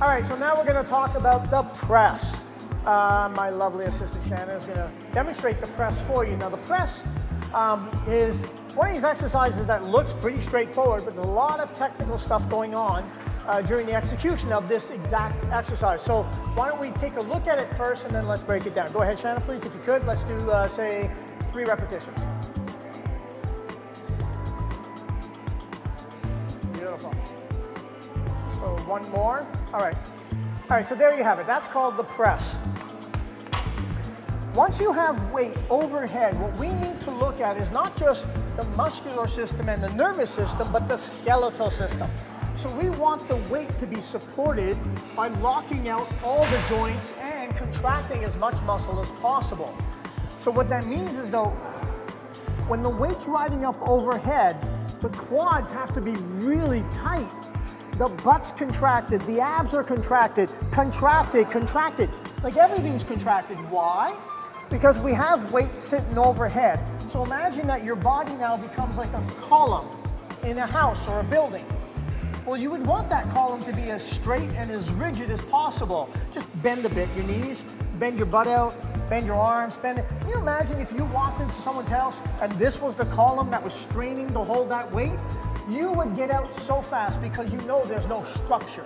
All right, so now we're going to talk about the press. My lovely assistant Shannon is going to demonstrate the press for you. Now the press is one of these exercises that looks pretty straightforward, but there's a lot of technical stuff going on during the execution of this exact exercise. So why don't we take a look at it first and then let's break it down. Go ahead, Shannon, please, if you could. Let's do, say, 3 repetitions. Beautiful. So one more. All right. All right, so there you have it. That's called the press. Once you have weight overhead, what we need to look at is not just the muscular system and the nervous system, but the skeletal system. So we want the weight to be supported by locking out all the joints and contracting as much muscle as possible. So what that means is, though, when the weight's riding up overhead, the quads have to be really tight. The butt's contracted, the abs are contracted, contracted. Like everything's contracted. Why? Because we have weight sitting overhead. So imagine that your body now becomes like a column in a house or a building. Well, you would want that column to be as straight and as rigid as possible. Just bend a bit your knees, bend your butt out, bend your arms, bend it. Can you imagine if you walked into someone's house and this was the column that was straining to hold that weight? You would get out so fast because you know there's no structure.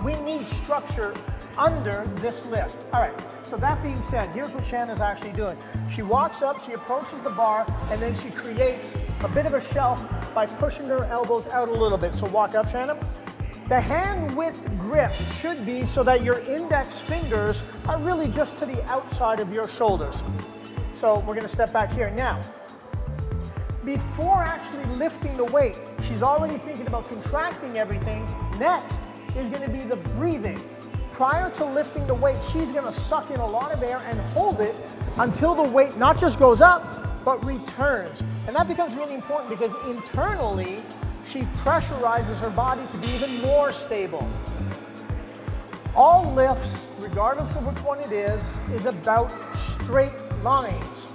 We need structure under this lift. All right, so that being said, here's what Shannon's actually doing. She walks up, she approaches the bar, and then she creates a bit of a shelf by pushing her elbows out a little bit. So walk up, Shannon. The hand width grip should be so that your index fingers are really just to the outside of your shoulders. So we're gonna step back here. Now, before actually lifting the weight, she's already thinking about contracting everything. Next is gonna be the breathing. Prior to lifting the weight, she's gonna suck in a lot of air and hold it until the weight not just goes up, but returns. And that becomes really important because internally, she pressurizes her body to be even more stable. All lifts, regardless of which one it is about straight lines.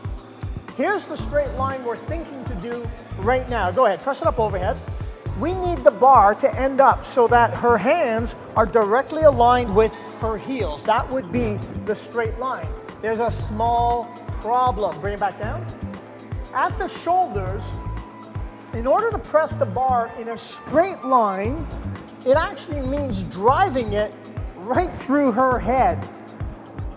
Here's the straight line we're thinking to do right now. Go ahead, press it up overhead. We need the bar to end up so that her hands are directly aligned with her heels. That would be the straight line. There's a small problem. Bring it back down. At the shoulders, in order to press the bar in a straight line, it actually means driving it right through her head.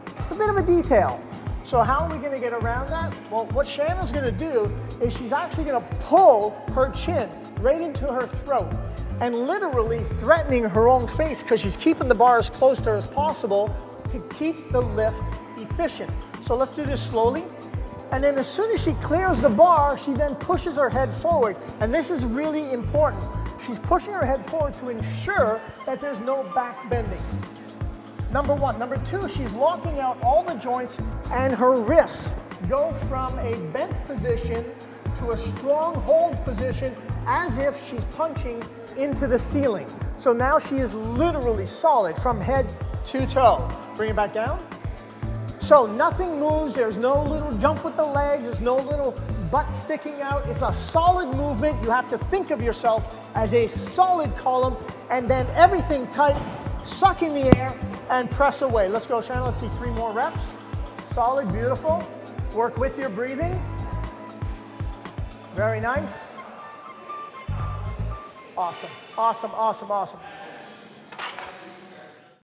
It's a bit of a detail. So how are we going to get around that? Well, what Shannon's going to do is she's actually going to pull her chin right into her throat and literally threatening her own face because she's keeping the bar as close to her as possible to keep the lift efficient. So let's do this slowly. And then as soon as she clears the bar, she then pushes her head forward. And this is really important. She's pushing her head forward to ensure that there's no back bending. Number one. Number two, she's locking out all the joints and her wrists go from a bent position to a strong hold position as if she's punching into the ceiling. So now she is literally solid from head to toe. Bring it back down. So nothing moves, there's no little jump with the legs, there's no little butt sticking out. It's a solid movement. You have to think of yourself as a solid column and then everything tight, suck in the air and press away. Let's go, Shannon. Let's see 3 more reps. Solid, beautiful. Work with your breathing. Very nice. Awesome, awesome, awesome, awesome.